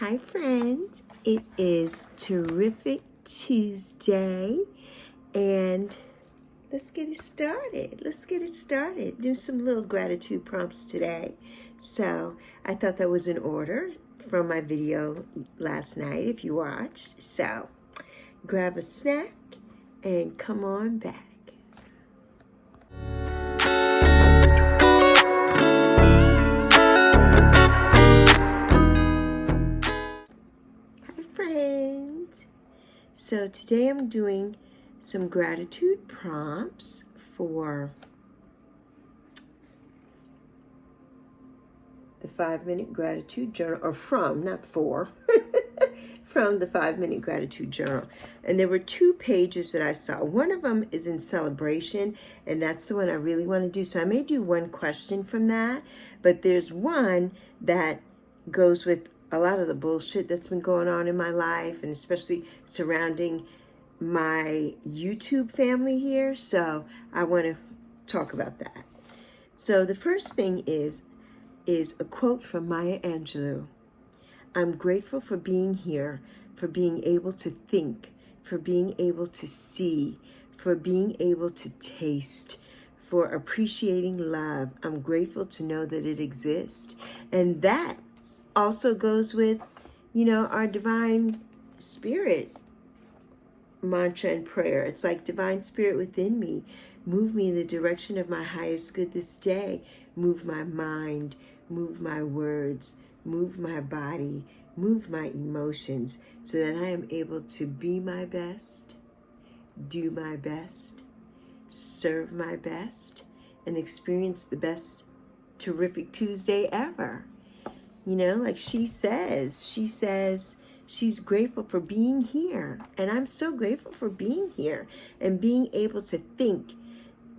Hi friends, it is Terrific Tuesday and let's get it started. Do some little gratitude prompts today. So I thought that was in order from my video last night if you watched. So grab a snack and come on back. So today I'm doing some gratitude prompts for the 5-minute gratitude journal, or from, not for, from the 5-minute gratitude journal. And there were 2 pages that I saw. One of them is in celebration, and that's the one I really want to do. So I may do one question from that, but there's one that goes with a lot of the bullshit that's been going on in my life, and especially surrounding my YouTube family here. So I want to talk about that. So the first thing is a quote from Maya Angelou. I'm grateful for being here, for being able to think, for being able to see, for being able to taste, for appreciating love. I'm grateful to know that it exists. And that also goes with, our divine spirit mantra and prayer. It's like, divine spirit within me, move me in the direction of my highest good this day. Move my mind, move my words, move my body, move my emotions, so that I am able to be my best, do my best, serve my best, and experience the best terrific Tuesday ever. Like she says she's grateful for being here. And I'm so grateful for being here and being able to think,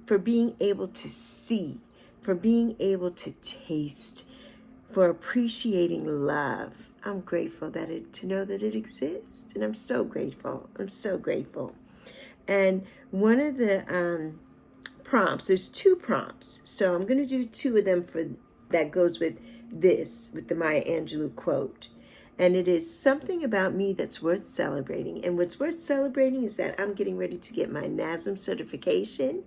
for being able to see, for being able to taste, for appreciating love. I'm grateful to know that it exists. And I'm so grateful. And one of the prompts, there's 2 prompts. So I'm going to do 2 of them that goes with the Maya Angelou quote. And it is something about me that's worth celebrating. And what's worth celebrating is that I'm getting ready to get my NASM certification.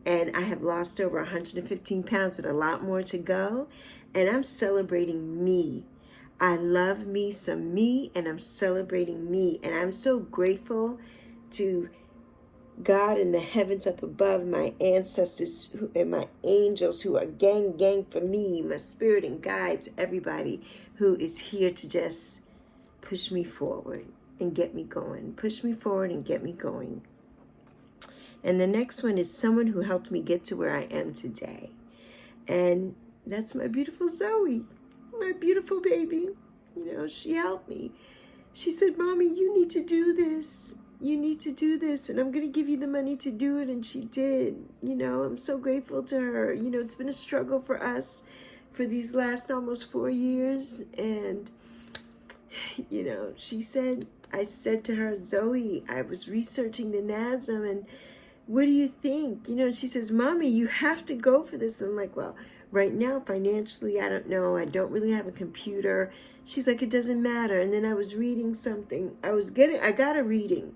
And I have lost over 115 pounds and a lot more to go. And I'm celebrating me. I love me some me, and I'm celebrating me. And I'm so grateful to God in the heavens up above, my ancestors and my angels who are gang for me, my spirit and guides, everybody who is here to just push me forward and get me going. Push me forward and get me going. And the next one is someone who helped me get to where I am today. And that's my beautiful Zoe, my beautiful baby. She helped me. She said, Mommy, you need to do this. You need to do this, and I'm going to give you the money to do it. And she did. I'm so grateful to her. It's been a struggle for us for these last almost 4 years. And, I said to her, Zoe, I was researching the NASM, and what do you think? And she says, Mommy, you have to go for this. And I'm like, well, right now, financially, I don't know. I don't really have a computer. She's like, it doesn't matter. And then I was reading something. I got a reading.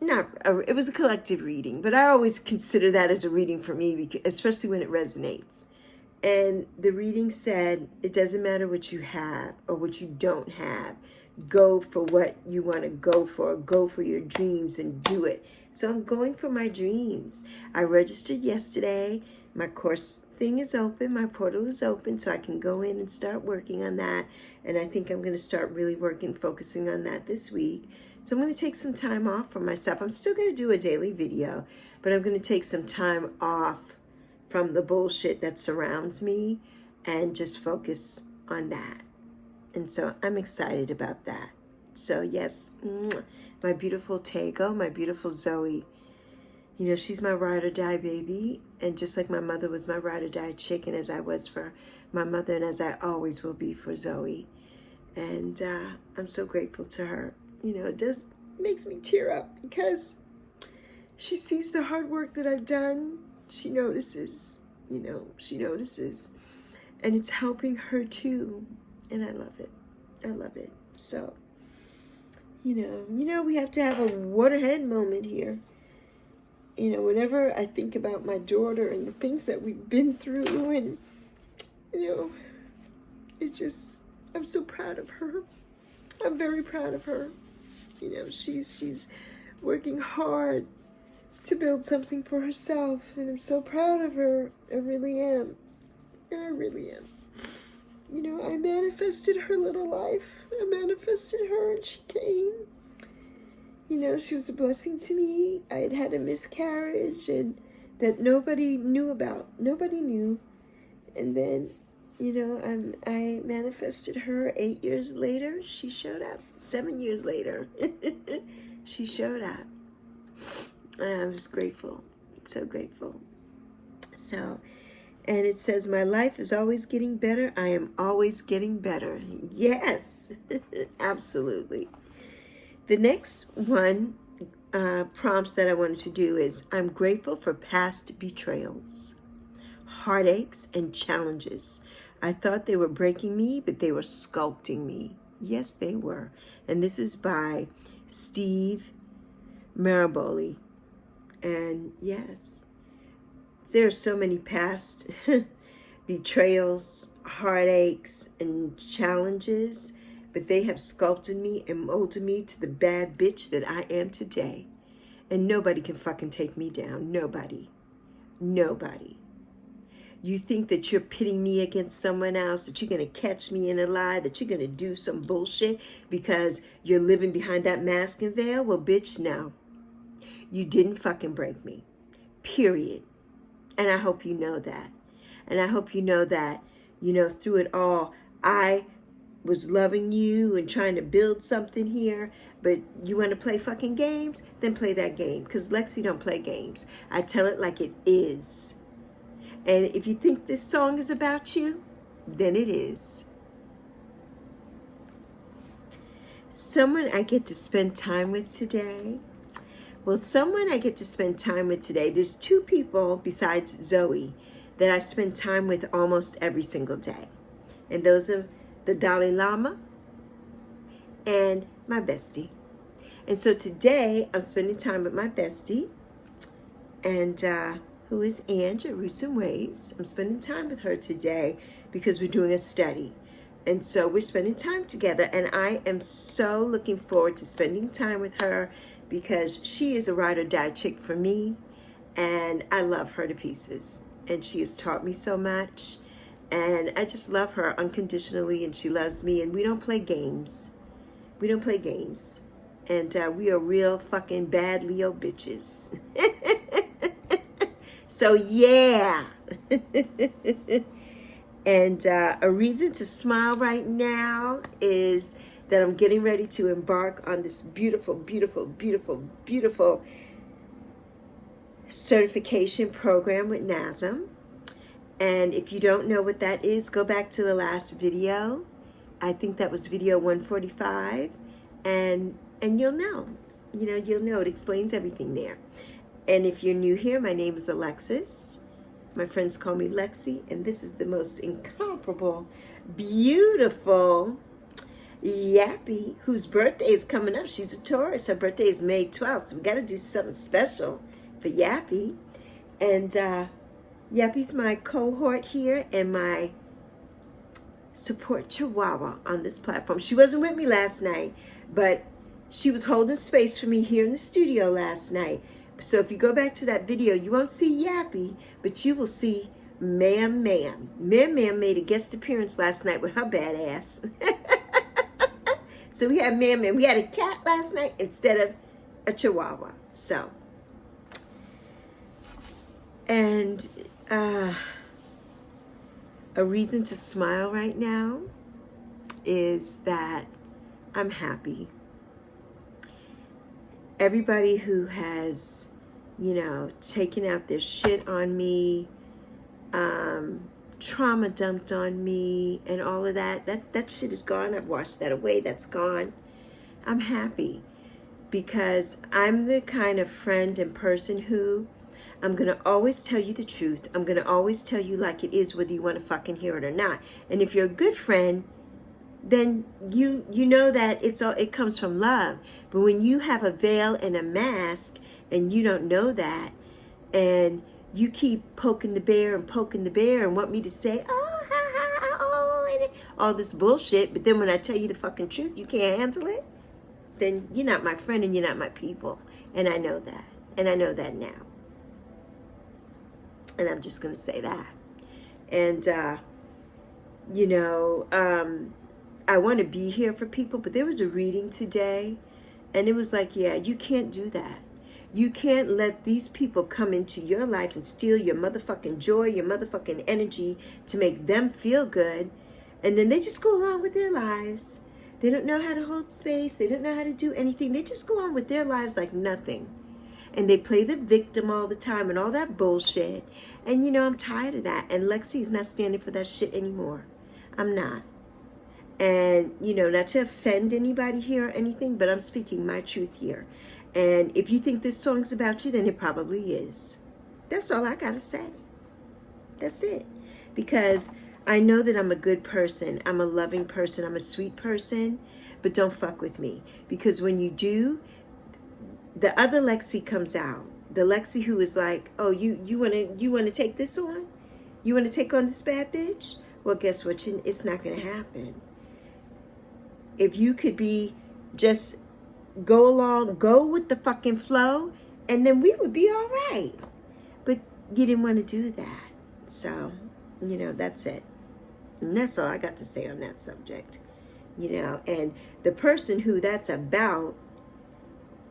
It was a collective reading, but I always consider that as a reading for me, especially when it resonates. And the reading said, it doesn't matter what you have or what you don't have. Go for what you want to go for your dreams and do it. So I'm going for my dreams. I registered yesterday. My course thing is open. My portal is open, so I can go in and start working on that. And I think I'm going to start really focusing on that this week. So I'm going to take some time off for myself. I'm still going to do a daily video, but I'm going to take some time off from the bullshit that surrounds me and just focus on that. And so I'm excited about that. So yes, my beautiful Tego, my beautiful Zoe, she's my ride or die baby. And just like my mother was my ride or die chick, and as I was for my mother, and as I always will be for Zoe. And I'm so grateful to her. It makes me tear up because she sees the hard work that I've done. She notices, she notices. And it's helping her too. And I love it. I love it. So, you know, we have to have a waterhead moment here. You know, whenever I think about my daughter and the things that we've been through, and, you know, it just, I'm so proud of her. I'm very proud of her. You know, she's working hard to build something for herself, and I'm so proud of her. I really am. I really am. You know, I manifested her little life. I manifested her, and she came. You know, she was a blessing to me. I had had a miscarriage, and that nobody knew about. Nobody knew. And then, you know, I manifested her. 8 years later, she showed up. 7 years later, she showed up. And I was grateful. So grateful. So, and it says, my life is always getting better. I am always getting better. Yes, absolutely. The next one, prompts that I wanted to do is, I'm grateful for past betrayals, heartaches, and challenges. I thought they were breaking me, but they were sculpting me. Yes, they were. And this is by Steve Maraboli. And yes, there are so many past betrayals, heartaches, and challenges, but they have sculpted me and molded me to the bad bitch that I am today. And nobody can fucking take me down. Nobody. Nobody. You think that you're pitting me against someone else, that you're going to catch me in a lie, that you're going to do some bullshit because you're living behind that mask and veil? Well, bitch, no. You didn't fucking break me. Period. And I hope you know that. And I hope you know that, you know, through it all, I was loving you and trying to build something here, but you want to play fucking games? Then play that game, because Lexi don't play games. I tell it like it is. And if you think this song is about you, then it is. Someone I get to spend time with today. Well, someone I get to spend time with today, there's two people besides Zoe that I spend time with almost every single day. And those are the Dalai Lama and my bestie. And so today I'm spending time with my bestie, and who is Ange at Roots and Waves. I'm spending time with her today because we're doing a study. And so we're spending time together, and I am so looking forward to spending time with her because she is a ride or die chick for me, and I love her to pieces. And she has taught me so much, and I just love her unconditionally, and she loves me, and we don't play games. We don't play games. And we are real fucking bad Leo bitches. So yeah. And a reason to smile right now is that I'm getting ready to embark on this beautiful, beautiful, beautiful, beautiful certification program with NASM. And if you don't know what that is, go back to the last video. I think that was video 145, and you'll know. You know, you'll know. It explains everything there. And if you're new here, my name is Alexis. My friends call me Lexi, and this is the most incomparable, beautiful Yappy, whose birthday is coming up. She's a Taurus. Her birthday is May 12th, so we got to do something special for Yappy. And Yappy's my cohort here and my support chihuahua on this platform. She wasn't with me last night, but she was holding space for me here in the studio last night. So if you go back to that video, you won't see Yappy, but you will see Ma'am. Ma'am made a guest appearance last night with her badass. So we had Ma'am. We had a cat last night instead of a chihuahua. So, and a reason to smile right now is that I'm happy. Everybody who has, you know, taken out their shit on me, trauma dumped on me, and all of that shit is gone. I've washed that away. That's gone. I'm happy because I'm the kind of friend and person who I'm going to always tell you the truth. I'm going to always tell you like it is, whether you want to fucking hear it or not. And if you're a good friend, then you know that it comes from love. But when you have a veil and a mask and you don't know that, and you keep poking the bear and want me to say, oh, ha, ha, oh, and all this bullshit, but then when I tell you the fucking truth, you can't handle it, then you're not my friend and you're not my people. And I know that. And I know that now. And I'm just going to say that. And, I want to be here for people, but there was a reading today, and it was like, yeah, you can't do that. You can't let these people come into your life and steal your motherfucking joy, your motherfucking energy to make them feel good. And then they just go along with their lives. They don't know how to hold space. They don't know how to do anything. They just go on with their lives like nothing. And they play the victim all the time and all that bullshit. And, I'm tired of that. And Lexi's not standing for that shit anymore. I'm not. And, not to offend anybody here or anything, but I'm speaking my truth here. And if you think this song's about you, then it probably is. That's all I gotta say. That's it. Because I know that I'm a good person. I'm a loving person. I'm a sweet person. But don't fuck with me. Because when you do, the other Lexi comes out. The Lexi who is like, oh, you wanna take this on? You wanna take on this bad bitch? Well, guess what? It's not gonna happen. If you could be just go with the fucking flow, and then we would be all right. But you didn't want to do that. So, that's it. And that's all I got to say on that subject. And the person who that's about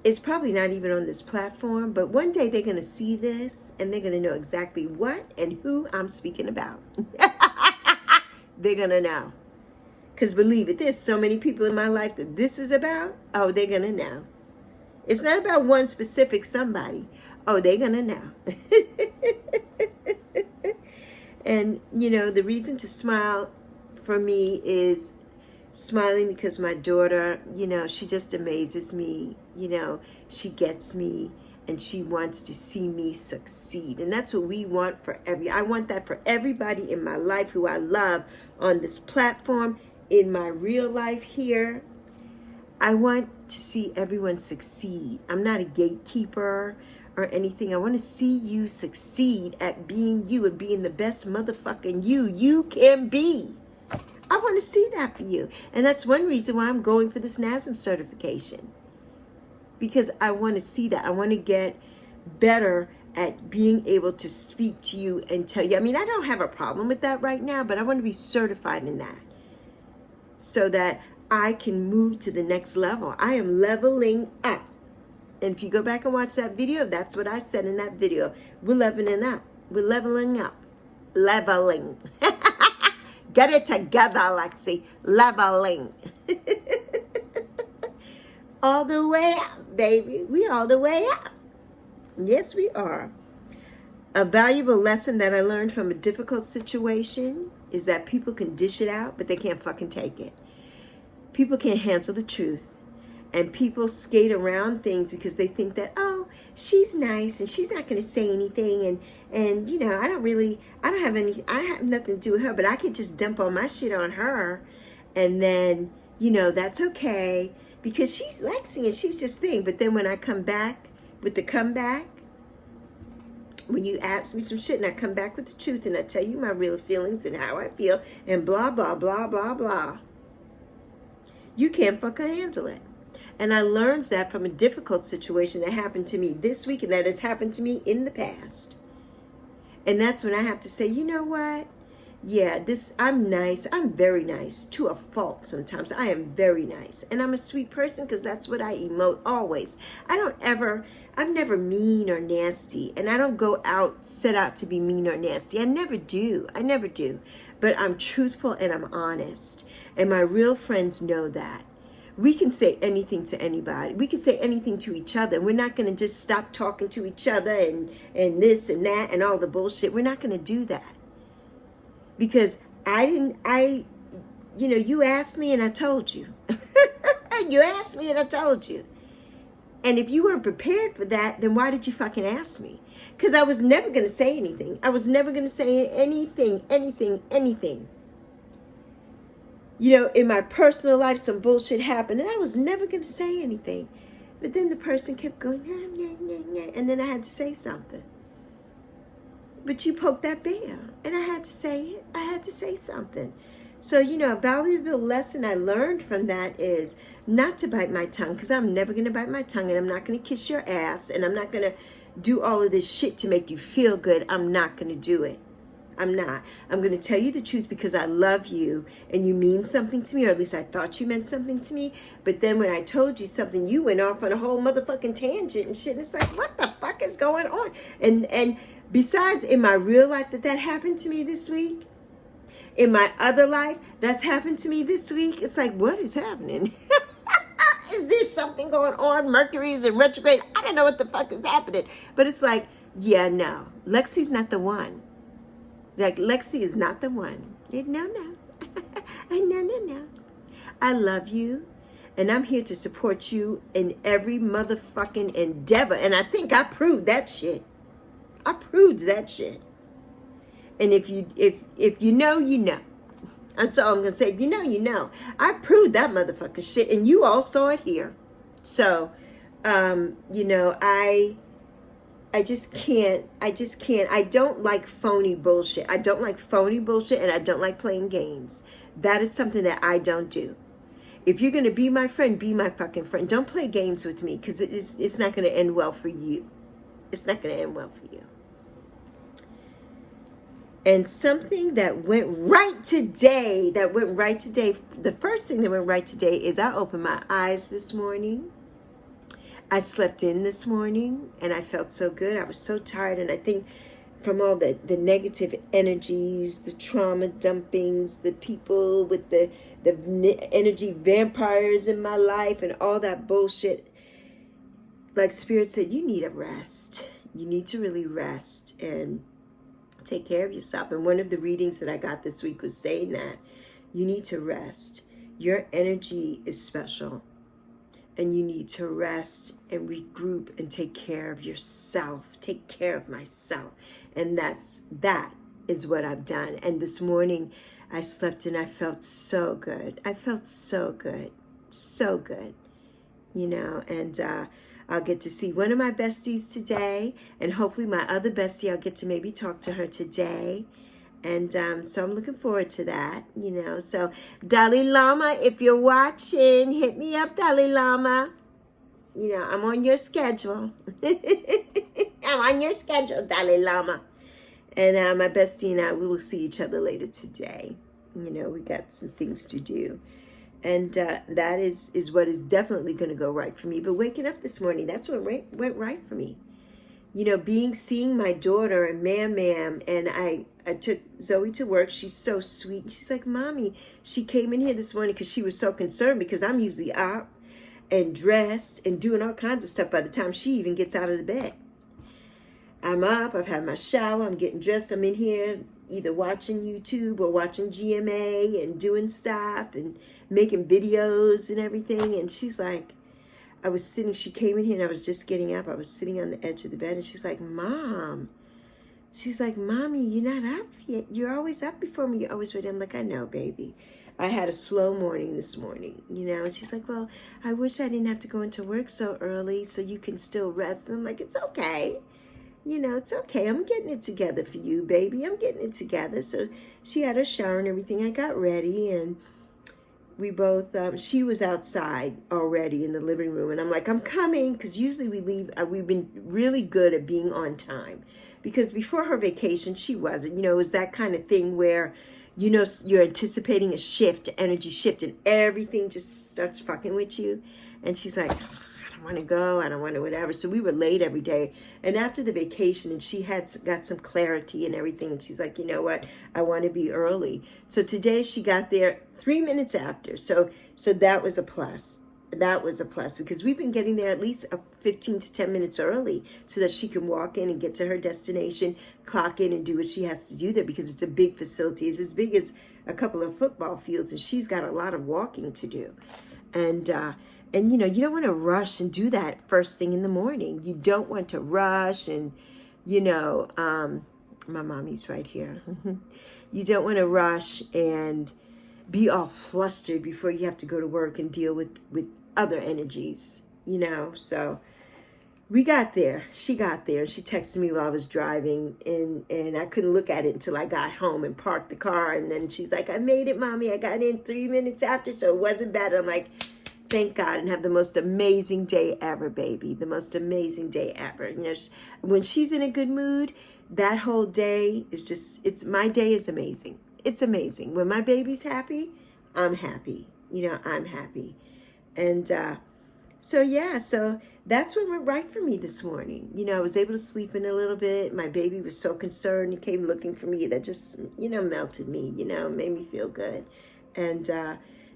is probably not even on this platform, but one day they're going to see this and they're going to know exactly what and who I'm speaking about. They're going to know. Because believe it, there's so many people in my life that this is about. Oh, they're going to know. It's not about one specific somebody. Oh, they're going to know. And, the reason to smile for me is smiling because my daughter, she just amazes me. She gets me and she wants to see me succeed. And that's what we want for I want that for everybody in my life who I love on this platform. In my real life here, I want to see everyone succeed. I'm not a gatekeeper or anything. I want to see you succeed at being you and being the best motherfucking you can be. I want to see that for you. And that's one reason why I'm going for this NASM certification. Because I want to see that. I want to get better at being able to speak to you and tell you. I mean, I don't have a problem with that right now, but I want to be certified in that, so that I can move to the next level. I am leveling up. And if you go back and watch that video, that's what I said in that video. We're leveling up. We're leveling up. Leveling. Get it together, Lexi. Leveling. All the way up, baby. We all the way up. Yes, we are. A valuable lesson that I learned from a difficult situation is that people can dish it out, but they can't fucking take it. People can't handle the truth. And people skate around things because they think that, oh, she's nice and she's not going to say anything. And I have nothing to do with her, but I could just dump all my shit on her. And then, that's okay because she's Lexi and she's just thing. But then when I come back with the comeback, when you ask me some shit and I come back with the truth and I tell you my real feelings and how I feel and blah, blah, blah, blah, blah, you can't fucking handle it. And I learned that from a difficult situation that happened to me this week and that has happened to me in the past. And that's when I have to say, you know what? Yeah, I'm nice. I'm very nice to a fault sometimes. I am very nice. And I'm a sweet person because that's what I emote always. I'm never mean or nasty. And I don't set out to be mean or nasty. I never do. But I'm truthful and I'm honest. And my real friends know that. We can say anything to anybody. We can say anything to each other. We're not going to just stop talking to each other and this and that and all the bullshit. We're not going to do that. Because you asked me and I told you. You asked me and I told you. And if you weren't prepared for that, then why did you fucking ask me? Because I was never going to say anything. I was never going to say anything. You know, in my personal life, some bullshit happened, and I was never going to say anything. But then the person kept going, nah, nah, nah, nah, and then I had to say something. But you poked that bear, and I had to say it. I had to say something. So, you know, a valuable lesson I learned from that is not to bite my tongue, because I'm never going to bite my tongue, and I'm not going to kiss your ass, and I'm not going to do all of this shit to make you feel good. I'm not going to do it. I'm not. I'm going to tell you the truth because I love you and you mean something to me, or at least I thought you meant something to me. But then when I told you something, you went off on a whole motherfucking tangent and shit. And it's like, what the fuck is going on? And besides, in my real life that happened to me this week, in my other life that's happened to me this week, it's like, what is happening? Is there something going on? Mercury's in retrograde. I don't know what the fuck is happening. But it's like, yeah, no. Lexi's not the one. Like, Lexi is not the one. No. No. I love you, and I'm here to support you in every motherfucking endeavor. And I think I proved that shit. I proved that shit. And if you know, you know. That's all I'm going to say. If you know, you know. I proved that motherfucking shit, and you all saw it here. So, you know, I just can't. I don't like phony bullshit. I don't like phony bullshit, and I don't like playing games. That is something that I don't do. If you're going to be my friend, be my fucking friend. Don't play games with me, because it's not going to end well for you. It's not going to end well for you. And something that went right today, the first thing that went right today is I opened my eyes this morning. I slept in this morning, and I felt so good. I was so tired, and I think from all the negative energies, the trauma dumpings, the people with the energy vampires in my life, and all that bullshit, like Spirit said, you need a rest. You need to really rest and take care of yourself. And one of the readings that I got this week was saying that you need to rest. Your energy is special, and you need to rest and regroup and take care of yourself. Take care of myself. And that is what I've done. And this morning I slept and I felt so good. I felt so good. So good. You know, and I'll get to see one of my besties today, and hopefully my other bestie, I'll get to maybe talk to her today. And so I'm looking forward to that, you know. So Dalai Lama, if you're watching, hit me up, Dalai Lama. You know, I'm on your schedule. I'm on your schedule, Dalai Lama. And my bestie and I, we will see each other later today. You know, we got some things to do. And that is what is definitely going to go right for me. But waking up this morning, that's what went right for me. You know, seeing my daughter and Ma'am, and I took Zoe to work. She's so sweet. She's like, Mommy, she came in here this morning because she was so concerned, because I'm usually up and dressed and doing all kinds of stuff by the time she even gets out of the bed. I'm up, I've had my shower, I'm getting dressed, I'm in here either watching YouTube or watching GMA and doing stuff and making videos and everything. And she's like, she came in here and I was just getting up. I was sitting on the edge of the bed, and she's like, Mommy, you're not up yet. You're always up before me. You're always ready. I'm like, I know, baby. I had a slow morning this morning, you know. And she's like, well, I wish I didn't have to go into work so early so you can still rest. And I'm like, it's okay. You know, it's okay. I'm getting it together for you, baby. I'm getting it together. So she had her shower and everything. I got ready, and we both, she was outside already in the living room. And I'm like, I'm coming. Because usually we leave, we've been really good at being on time. Because before her vacation, she wasn't. You know, it was that kind of thing where, you know, you're anticipating a shift, an energy shift, and everything just starts fucking with you. And she's like, I don't want to go. I don't want to whatever. So we were late every day. And after the vacation, and she had got some clarity and everything, and she's like, you know what? I want to be early. So today she got there 3 minutes after. So that was a plus. That was a plus, because we've been getting there at least 15 to 10 minutes early so that she can walk in and get to her destination, clock in and do what she has to do there, because it's a big facility. It's as big as a couple of football fields, and she's got a lot of walking to do. And you know, you don't want to rush and do that first thing in the morning. You don't want to rush and, you know, my mommy's right here. You don't want to rush and be all flustered before you have to go to work and deal with other energies, you know. So we got there. She got there. She texted me while I was driving, and I couldn't look at it until I got home and parked the car. And then she's like, I made it, Mommy. I got in 3 minutes after, so it wasn't bad. I'm like, thank God, and have the most amazing day ever, baby. The most amazing day ever. You know, when she's in a good mood, that whole day is just, my day is amazing. It's amazing. When my baby's happy, I'm happy. You know, I'm happy. And so that's what went right for me this morning. You know, I was able to sleep in a little bit. My baby was so concerned. He came looking for me. That just, you know, melted me, you know, made me feel good. And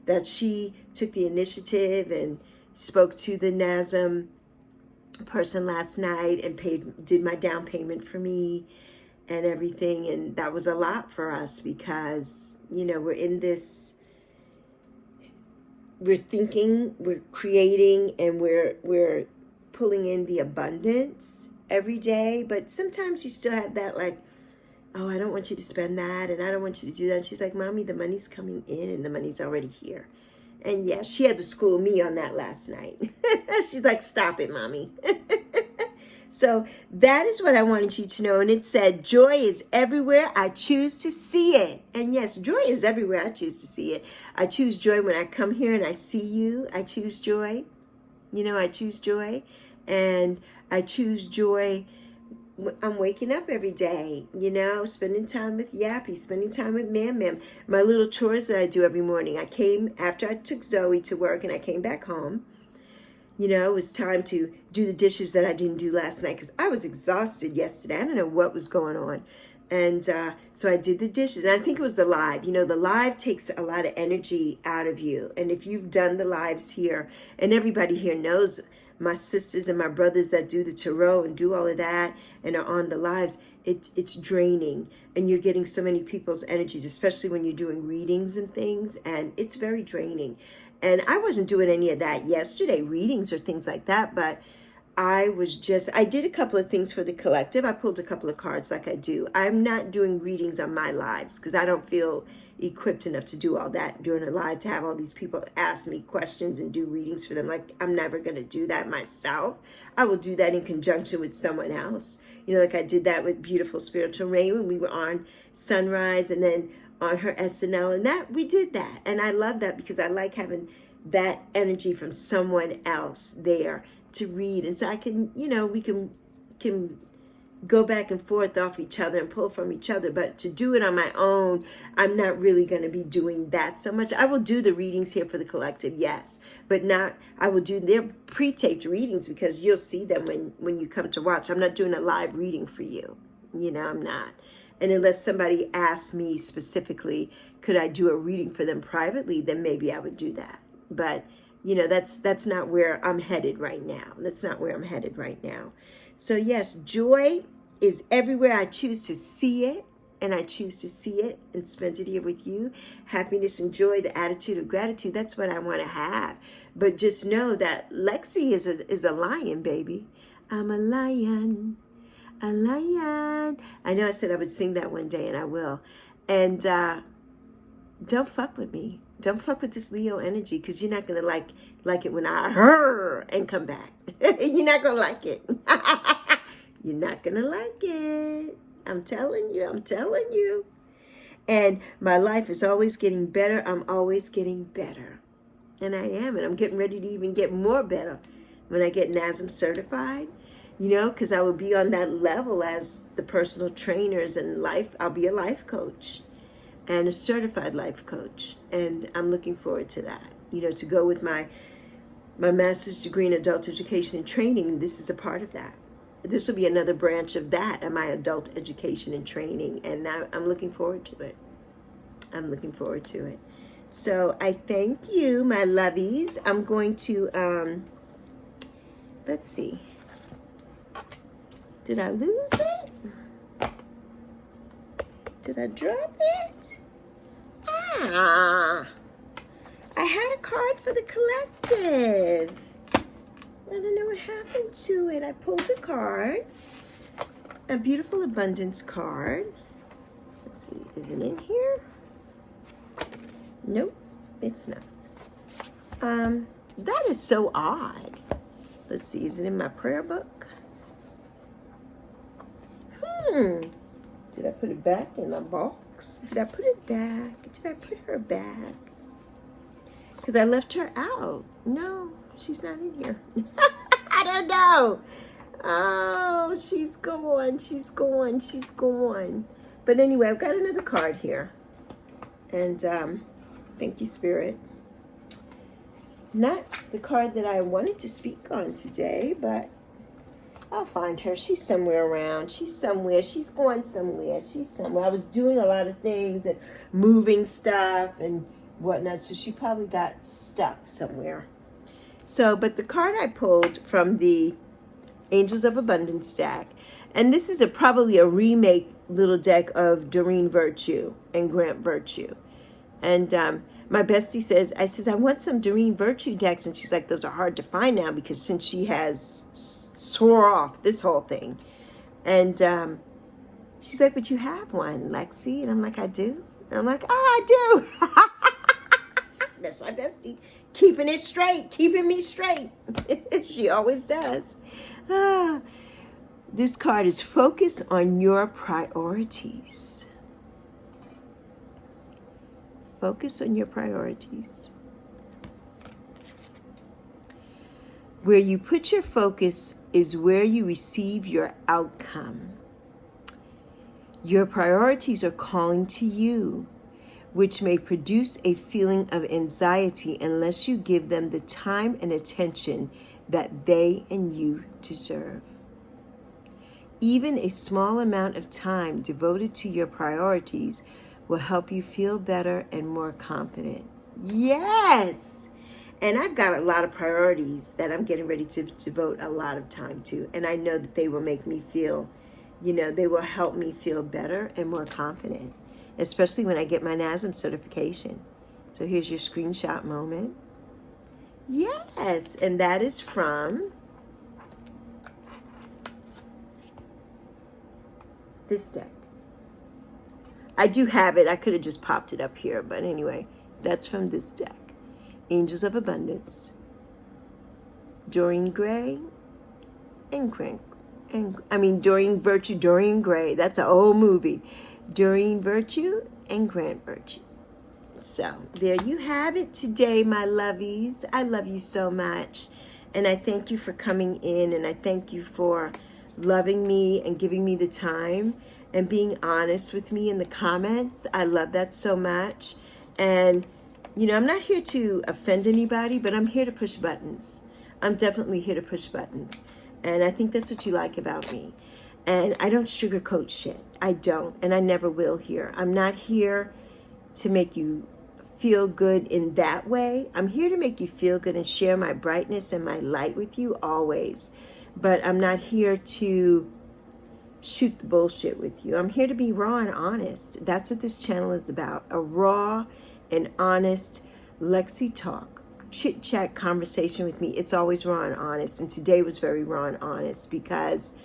that she took the initiative and spoke to the NASM person last night and did my down payment for me and everything. And that was a lot for us because, you know, we're thinking, we're creating, and we're pulling in the abundance every day. But sometimes you still have that, like, oh, I don't want you to spend that, and I don't want you to do that. And she's like, Mommy, the money's coming in and the money's already here. And yeah, she had to school me on that last night. She's like, stop it, Mommy. So that is what I wanted you to know. And it said, joy is everywhere. I choose to see it. And yes, joy is everywhere. I choose to see it. I choose joy when I come here and I see you. I choose joy. You know, I choose joy. And I choose joy. I'm waking up every day, you know, spending time with Yappy, spending time with Mam. My little chores that I do every morning. I came after I took Zoe to work and I came back home. You know, it was time to do the dishes that I didn't do last night because I was exhausted yesterday. I don't know what was going on. And so I did the dishes. And I think it was the live. You know, the live takes a lot of energy out of you. And if you've done the lives here, and everybody here knows my sisters and my brothers that do the tarot and do all of that and are on the lives, it's draining. And you're getting so many people's energies, especially when you're doing readings and things. And it's very draining. And I wasn't doing any of that yesterday, readings or things like that, but I did a couple of things for the collective. I pulled a couple of cards like I do. I'm not doing readings on my lives because I don't feel equipped enough to do all that during a live, to have all these people ask me questions and do readings for them. Like, I'm never going to do that myself. I will do that in conjunction with someone else. You know, like I did that with Beautiful Spiritual Rain when we were on Sunrise and then on her SNL, and that we did that. And I love that because I like having that energy from someone else there to read. And so I can, you know, we can go back and forth off each other and pull from each other. But to do it on my own, I'm not really going to be doing that so much. I will do the readings here for the collective, yes, but not, I will do their pre-taped readings because you'll see them when you come to watch. I'm not doing a live reading for you. You know, I'm not. And unless somebody asks me specifically, could I do a reading for them privately, then maybe I would do that. But, you know, that's not where I'm headed right now. That's not where I'm headed right now. So, yes, joy is everywhere. I choose to see it, and I choose to see it and spend it here with you. Happiness and joy, the attitude of gratitude, that's what I want to have. But just know that Lexi is a lion, baby. I'm a lion. A lion. I know I said I would sing that one day, and I will. And don't fuck with me. Don't fuck with this Leo energy because you're not going to like it when I hurr and come back. You're not going to like it. You're not going to like it. I'm telling you. And my life is always getting better. I'm always getting better. And I am. And I'm getting ready to even get more better when I get NASM certified. You know, because I will be on that level as the personal trainers and life. I'll be a life coach and a certified life coach. And I'm looking forward to that. You know, to go with my master's degree in adult education and training. This is a part of that. This will be another branch of that, of my adult education and training. And I'm looking forward to it. I'm looking forward to it. So I thank you, my lovies. I'm going to, let's see. Did I lose it? Did I drop it? I had a card for the collective. I don't know what happened to it. I pulled a card. A beautiful abundance card. Let's see, is it in here? Nope, it's not. That is so odd. Let's see, is it in my prayer book? Did I put it back in the box? Did I put it back? Did I put her back? Because I left her out. No, she's not in here. I don't know. Oh, she's gone. She's gone. She's gone. But anyway, I've got another card here. And thank you, Spirit. Not the card that I wanted to speak on today, but I'll find her. She's somewhere around. She's somewhere. She's going somewhere. She's somewhere. I was doing a lot of things and moving stuff and whatnot, so she probably got stuck somewhere. So, but the card I pulled from the Angels of Abundance deck, and this is probably a remake little deck of Doreen Virtue and Grant Virtue. And my bestie says, I want some Doreen Virtue decks. And she's like, those are hard to find now because since she has swore off this whole thing. And she's like, but you have one, Lexi. And I'm like, I do. And I'm like, I do. That's my bestie. Keeping it straight, keeping me straight. She always does. This card is focus on your priorities. Focus on your priorities. Where you put your focus is where you receive your outcome. Your priorities are calling to you, which may produce a feeling of anxiety unless you give them the time and attention that they and you deserve. Even a small amount of time devoted to your priorities will help you feel better and more confident. Yes! And I've got a lot of priorities that I'm getting ready to devote a lot of time to. And I know that they will make me feel, they will help me feel better and more confident, especially when I get my NASM certification. So here's your screenshot moment. Yes, and that is from this deck. I do have it. I could have just popped it up here, but anyway, that's from this deck. Angels of Abundance. Dorian Gray and Dorian Virtue, Dorian Gray. That's an old movie. Dorian Virtue and Grant Virtue. So there you have it today, my lovies. I love you so much. And I thank you for coming in, and I thank you for loving me and giving me the time and being honest with me in the comments. I love that so much. And, I'm not here to offend anybody, but I'm here to push buttons. I'm definitely here to push buttons. And I think that's what you like about me. And I don't sugarcoat shit. I don't, and I never will here. I'm not here to make you feel good in that way. I'm here to make you feel good and share my brightness and my light with you always. But I'm not here to shoot the bullshit with you. I'm here to be raw and honest. That's what this channel is about. A raw and honest Lexi talk, chit chat conversation with me. It's always raw and honest. And today was very raw and honest because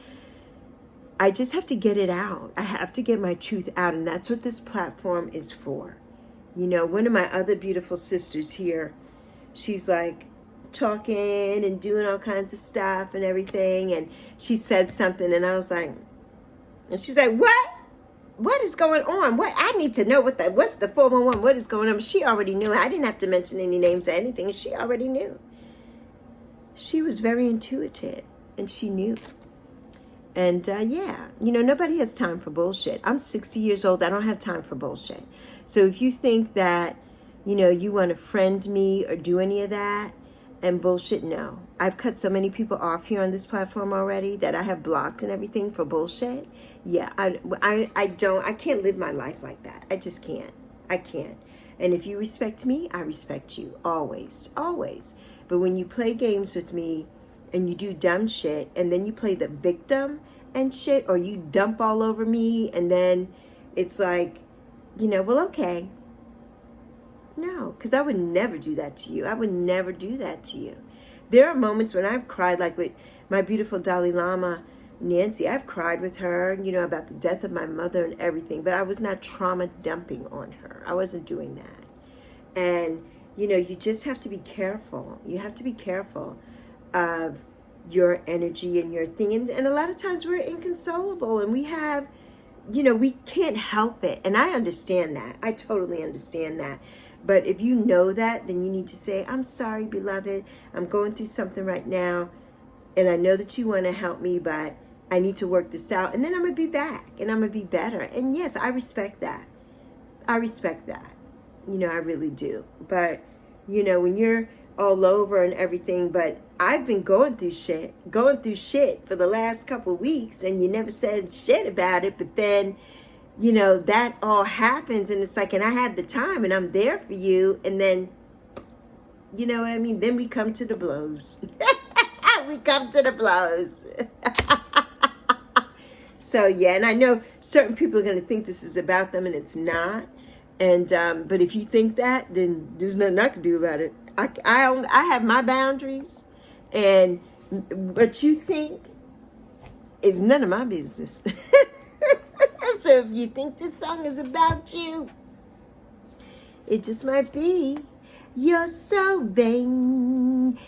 I just have to get it out. I have to get my truth out. And that's what this platform is for. One of my other beautiful sisters here, she's like talking and doing all kinds of stuff and everything. And she said something and I was like, and she's like, what is going on? What? I need to know what's the 411? What is going on? She already knew. I didn't have to mention any names or anything. And she already knew. She was very intuitive and she knew. And nobody has time for bullshit. I'm 60 years old. I don't have time for bullshit. So if you think that, you want to friend me or do any of that and bullshit, no. I've cut so many people off here on this platform already that I have blocked and everything for bullshit. Yeah, I can't live my life like that. I just can't. I can't. And if you respect me, I respect you. Always, always. But when you play games with me and you do dumb shit and then you play the victim and shit, or you dump all over me and then it's like, well, okay. No, because I would never do that to you. I would never do that to you. There are moments when I've cried, like with my beautiful Dalai Lama, Nancy. I've cried with her, about the death of my mother and everything, but I was not trauma dumping on her. I wasn't doing that. And, you know, you just have to be careful. You have to be careful of your energy and your thing. And a lot of times we're inconsolable and we have, you know, we can't help it. And I understand that. I totally understand that. But if you know that, then you need to say, I'm sorry, beloved. I'm going through something right now. And I know that you want to help me, but I need to work this out. And then I'm going to be back and I'm going to be better. And yes, I respect that. I respect that. You know, I really do. But, you know, when you're all over and everything, but I've been going through shit for the last couple of weeks, and you never said shit about it. But then, you know, that all happens, and it's like, and I had the time, and I'm there for you, and then, you know what I mean? Then we come to the blows. We come to the blows. So, yeah, and I know certain people are going to think this is about them, and it's not. And but if you think that, then there's nothing I can do about it. I have my boundaries, and what you think is none of my business. So if you think this song is about you, it just might be. You're so vain.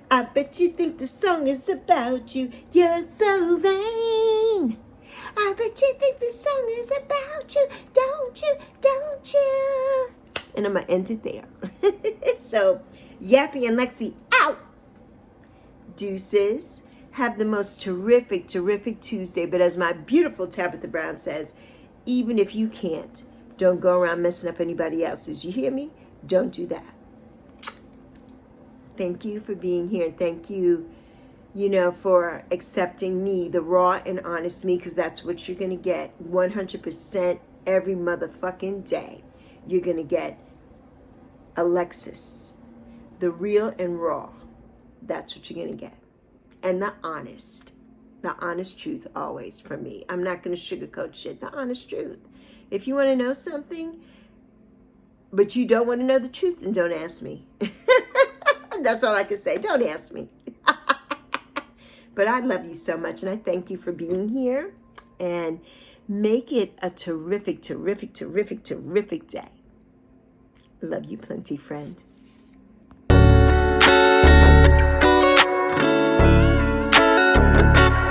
I bet you think the song is about you. You're so vain. I bet you think the song is about you. Don't you? Don't you? And I'm going to end it there. So, Yappy and Lexi out. Deuces. Have the most terrific, terrific Tuesday. But as my beautiful Tabitha Brown says, even if you can't, don't go around messing up anybody else's. You hear me? Don't do that. Thank you for being here. Thank you, you know, for accepting me, the raw and honest me, because that's what you're going to get 100% every motherfucking day. You're going to get Alexis, the real and raw. That's what you're going to get. And the honest truth always from me. I'm not going to sugarcoat shit. The honest truth. If you want to know something, but you don't want to know the truth, then don't ask me. That's all I can say. Don't ask me. But I love you so much, and I thank you for being here. And make it a terrific, terrific, terrific, terrific day. Love you plenty, friend.